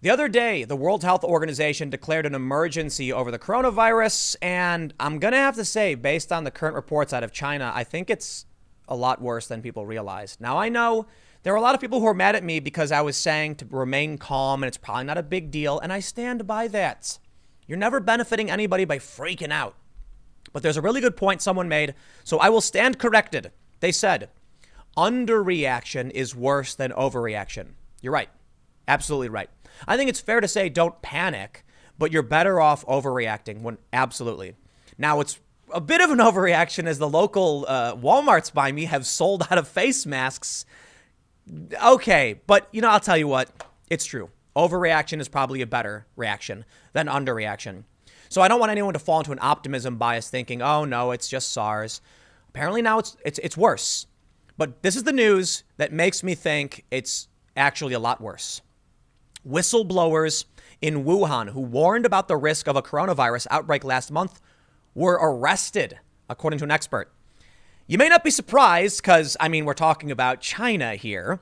The other day, the World Health Organization declared an emergency over the coronavirus, and I'm going to have to say, based on the current reports out of China, I think it's a lot worse than people realize. Now, I know there are a lot of people who are mad at me because I was saying to remain calm and it's probably not a big deal, and I stand by that. You're never benefiting anybody by freaking out. But there's a really good point someone made, so I will stand corrected. They said, underreaction is worse than overreaction. You're right. Absolutely right. I think it's fair to say don't panic, but you're better off overreacting when absolutely. Now, it's a bit of an overreaction as the local Walmarts by me have sold out of face masks. Okay, but I'll tell you what, it's true. Overreaction is probably a better reaction than underreaction. So I don't want anyone to fall into an optimism bias thinking, oh no, it's just SARS. Apparently now it's worse. But this is the news that makes me think it's actually a lot worse. Whistleblowers in Wuhan who warned about the risk of a coronavirus outbreak last month were arrested, according to an expert. You may not be surprised because, we're talking about China here,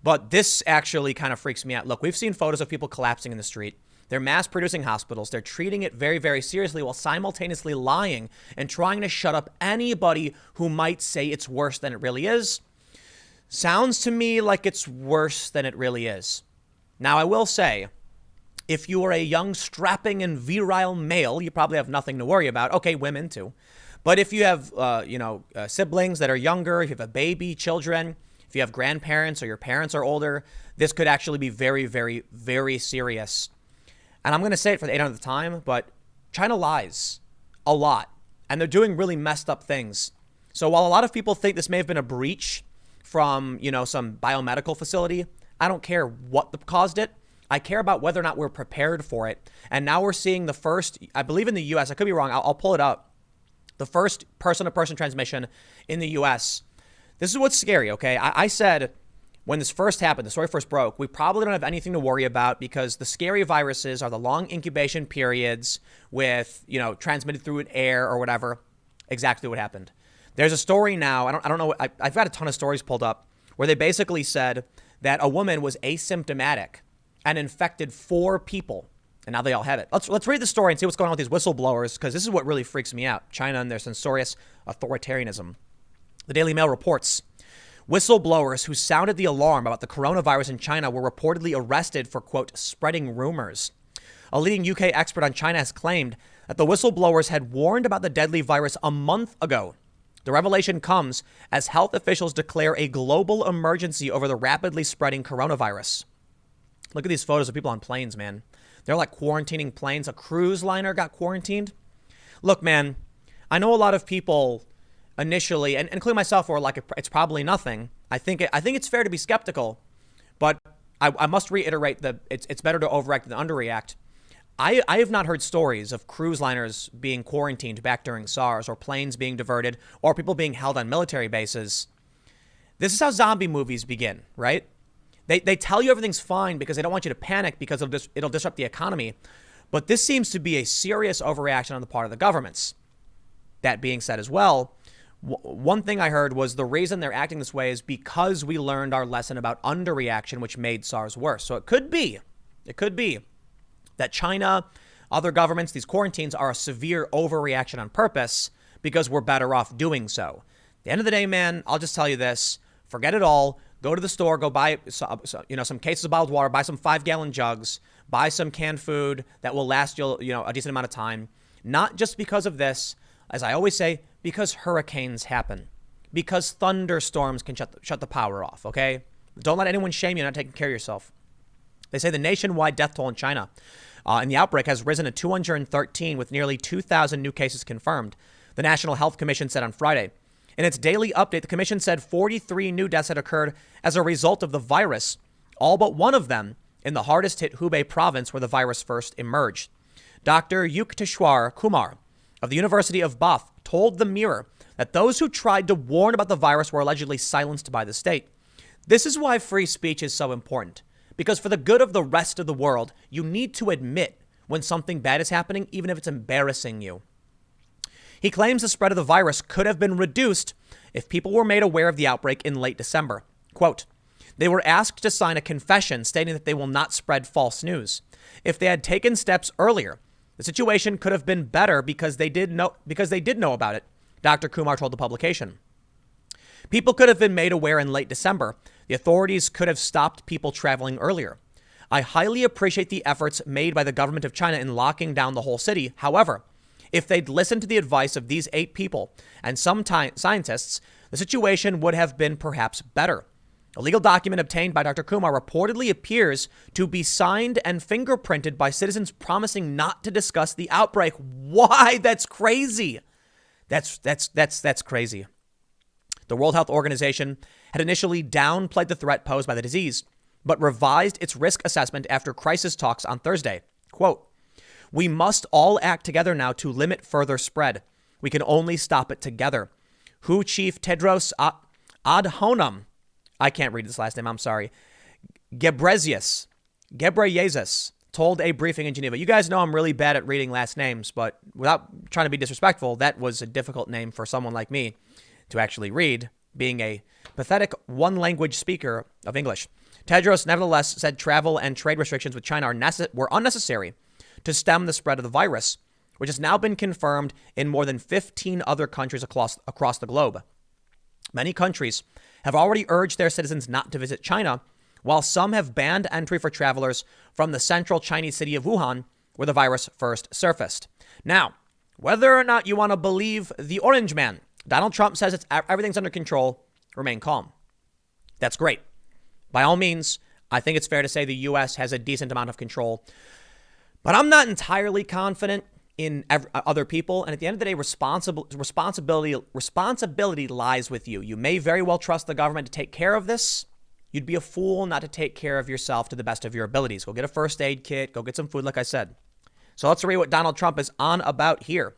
but this actually kind of freaks me out. Look, we've seen photos of people collapsing in the street. They're mass producing hospitals. They're treating it very, very seriously while simultaneously lying and trying to shut up anybody who might say it's worse than it really is. Sounds to me like it's worse than it really is. Now, I will say, if you are a young, strapping, and virile male, you probably have nothing to worry about. Okay, women too. But if you have, siblings that are younger, if you have a baby, children, if you have grandparents or your parents are older, this could actually be very, very, very serious. And I'm going to say it for the 800th time, but China lies a lot. And they're doing really messed up things. So while a lot of people think this may have been a breach from, some biomedical facility, I don't care what caused it. I care about whether or not we're prepared for it. And now we're seeing the first, I believe in the U.S., I could be wrong, I'll pull it up. The first person-to-person transmission in the U.S. This is what's scary, okay? I said when this first happened, the story first broke, we probably don't have anything to worry about because the scary viruses are the long incubation periods with, transmitted through air or whatever. Exactly what happened. There's a story now, I don't know, I've got a ton of stories pulled up where they basically said that a woman was asymptomatic and infected 4 people. And now they all have it. Let's read the story and see what's going on with these whistleblowers, because this is what really freaks me out. China and their censorious authoritarianism. The Daily Mail reports, whistleblowers who sounded the alarm about the coronavirus in China were reportedly arrested for, quote, spreading rumors. A leading UK expert on China has claimed that the whistleblowers had warned about the deadly virus a month ago. The revelation comes as health officials declare a global emergency over the rapidly spreading coronavirus. Look at these photos of people on planes, man. They're like quarantining planes. A cruise liner got quarantined. Look, man, I know a lot of people initially, and including myself, were like, it's probably nothing. I think it's fair to be skeptical, but I must reiterate that it's better to overreact than underreact. I have not heard stories of cruise liners being quarantined back during SARS or planes being diverted or people being held on military bases. This is how zombie movies begin, right? They tell you everything's fine because they don't want you to panic because it'll disrupt the economy. But this seems to be a serious overreaction on the part of the governments. That being said as well, one thing I heard was the reason they're acting this way is because we learned our lesson about underreaction, which made SARS worse. So it could be that China, other governments, these quarantines are a severe overreaction on purpose because we're better off doing so. At the end of the day, man, I'll just tell you this. Forget it all. Go to the store, go buy some cases of bottled water, buy some 5-gallon jugs, buy some canned food that will last you a decent amount of time. Not just because of this, as I always say, because hurricanes happen, because thunderstorms can shut the power off, okay? Don't let anyone shame you not taking care of yourself. They say the nationwide death toll in China in the outbreak has risen to 213 with nearly 2,000 new cases confirmed, the National Health Commission said on Friday. In its daily update, the commission said 43 new deaths had occurred as a result of the virus, all but one of them in the hardest hit Hubei province where the virus first emerged. Dr. Yukteswar Kumar of the University of Bath told the Mirror that those who tried to warn about the virus were allegedly silenced by the state. This is why free speech is so important, because for the good of the rest of the world, you need to admit when something bad is happening, even if it's embarrassing you. He claims the spread of the virus could have been reduced if people were made aware of the outbreak in late December. Quote, They were asked to sign a confession stating that they will not spread false news. If they had taken steps earlier, the situation could have been better because they did know about it, Dr. Kumar told the publication. People could have been made aware in late December. The authorities could have stopped people traveling earlier. I highly appreciate the efforts made by the government of China in locking down the whole city. However, if they'd listened to the advice of these 8 people and some scientists, the situation would have been perhaps better. A legal document obtained by Dr. Kumar reportedly appears to be signed and fingerprinted by citizens promising not to discuss the outbreak. Why? That's crazy. That's crazy. The World Health Organization had initially downplayed the threat posed by the disease, but revised its risk assessment after crisis talks on Thursday. Quote, "We must all act together now to limit further spread. We can only stop it together." WHO Chief Tedros Adhanom, I can't read this last name, I'm sorry, Ghebreyesus told a briefing in Geneva. You guys know I'm really bad at reading last names, but without trying to be disrespectful, that was a difficult name for someone like me to actually read, being a pathetic one-language speaker of English. Tedros nevertheless said travel and trade restrictions with China were unnecessary to stem the spread of the virus, which has now been confirmed in more than 15 other countries across the globe. Many countries have already urged their citizens not to visit China, while some have banned entry for travelers from the central Chinese city of Wuhan, where the virus first surfaced. Now, whether or not you want to believe the Orange Man, Donald Trump says everything's under control. Remain calm. That's great. By all means, I think it's fair to say the U.S. has a decent amount of control. But I'm not entirely confident in other people. And at the end of the day, responsibility lies with you. You may very well trust the government to take care of this. You'd be a fool not to take care of yourself to the best of your abilities. Go get a first aid kit. Go get some food, like I said. So let's read what Donald Trump is on about here.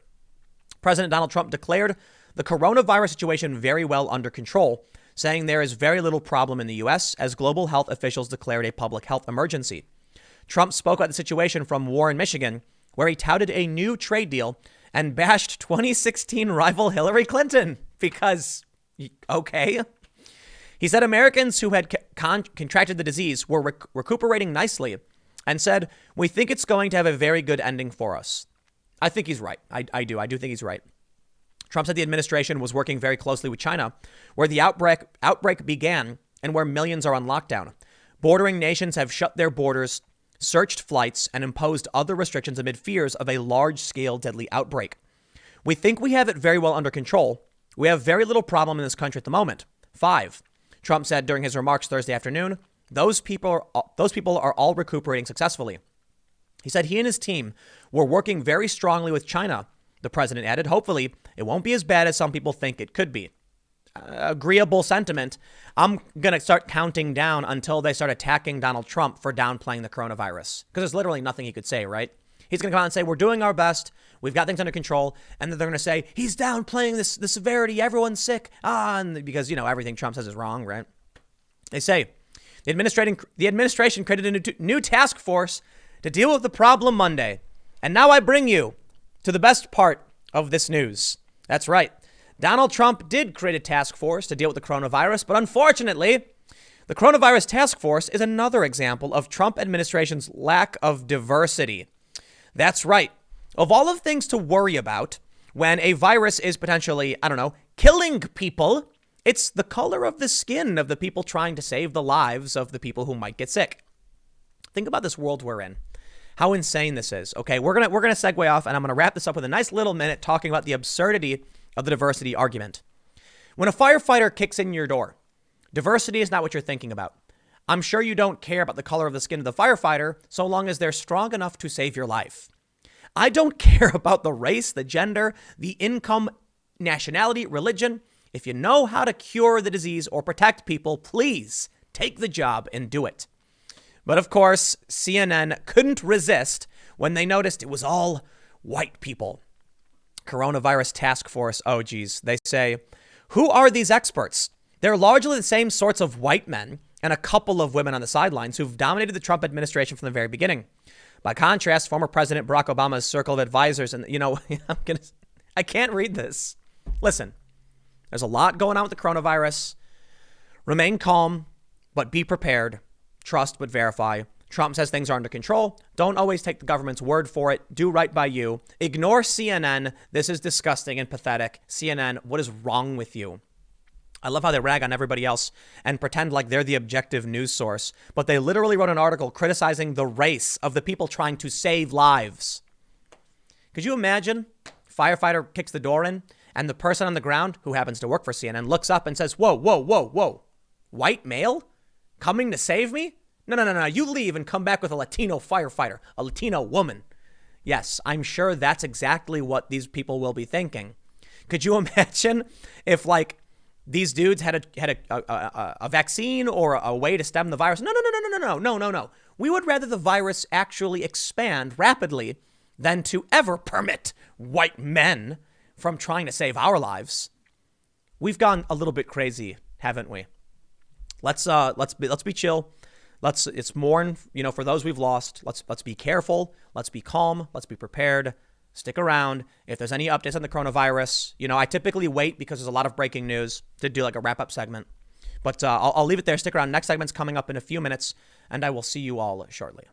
President Donald Trump declared the coronavirus situation very well under control, saying there is very little problem in the U.S. as global health officials declared a public health emergency. Trump spoke about the situation from Warren, Michigan, where he touted a new trade deal and bashed 2016 rival Hillary Clinton because, okay. He said Americans who had contracted the disease were recuperating nicely and said, "We think it's going to have a very good ending for us." I think he's right. I do think he's right. Trump said the administration was working very closely with China, where the outbreak began and where millions are on lockdown. Bordering nations have shut their borders, searched flights, and imposed other restrictions amid fears of a large-scale deadly outbreak. "We think we have it very well under control. We have very little problem in this country at the moment." 5. Trump said during his remarks Thursday afternoon, those people are all recuperating successfully. He said he and his team were working very strongly with China. The president added, "Hopefully, it won't be as bad as some people think it could be." Agreeable sentiment. I'm going to start counting down until they start attacking Donald Trump for downplaying the coronavirus, because there's literally nothing he could say, right? He's going to come out and say, "We're doing our best. We've got things under control." And then they're going to say, "He's downplaying the severity. Everyone's sick." And because, everything Trump says is wrong, right? They say the administration created a new task force to deal with the problem Monday. And now I bring you to the best part of this news. That's right. Donald Trump did create a task force to deal with the coronavirus, but unfortunately, the coronavirus task force is another example of Trump administration's lack of diversity. That's right. Of all of things to worry about when a virus is potentially, killing people, it's the color of the skin of the people trying to save the lives of the people who might get sick. Think about this world we're in. How insane this is. Okay, we're gonna segue off, and I'm gonna wrap this up with a nice little minute talking about the absurdity of the diversity argument. When a firefighter kicks in your door, diversity is not what you're thinking about. I'm sure you don't care about the color of the skin of the firefighter so long as they're strong enough to save your life. I don't care about the race, the gender, the income, nationality, religion. If you know how to cure the disease or protect people, please take the job and do it. But of course, CNN couldn't resist when they noticed it was all white people. Coronavirus task force, oh geez, they say, "Who are these experts? They're largely the same sorts of white men and a couple of women on the sidelines who've dominated the Trump administration from the very beginning. By contrast, former President Barack Obama's circle of advisors, and I can't read this. Listen, there's a lot going on with the coronavirus. Remain calm. But be prepared. Trust but verify. Trump says things are under control. Don't always take the government's word for it. Do right by you. Ignore CNN. This is disgusting and pathetic. CNN, what is wrong with you? I love how they rag on everybody else and pretend like they're the objective news source, but they literally wrote an article criticizing the race of the people trying to save lives. Could you imagine? Firefighter kicks the door in and the person on the ground, who happens to work for CNN, looks up and says, whoa, whoa, whoa, whoa. White male coming to save me? No. You leave and come back with a Latino firefighter, a Latino woman. Yes, I'm sure that's exactly what these people will be thinking. Could you imagine if like these dudes had a vaccine or a way to stem the virus? No. We would rather the virus actually expand rapidly than to ever permit white men from trying to save our lives. We've gone a little bit crazy, haven't we? Let's be chill. It's mourn, for those we've lost. Let's be careful. Let's be calm. Let's be prepared. Stick around. If there's any updates on the coronavirus, I typically wait because there's a lot of breaking news to do like a wrap up segment. But I'll leave it there. Stick around. Next segment's coming up in a few minutes, and I will see you all shortly.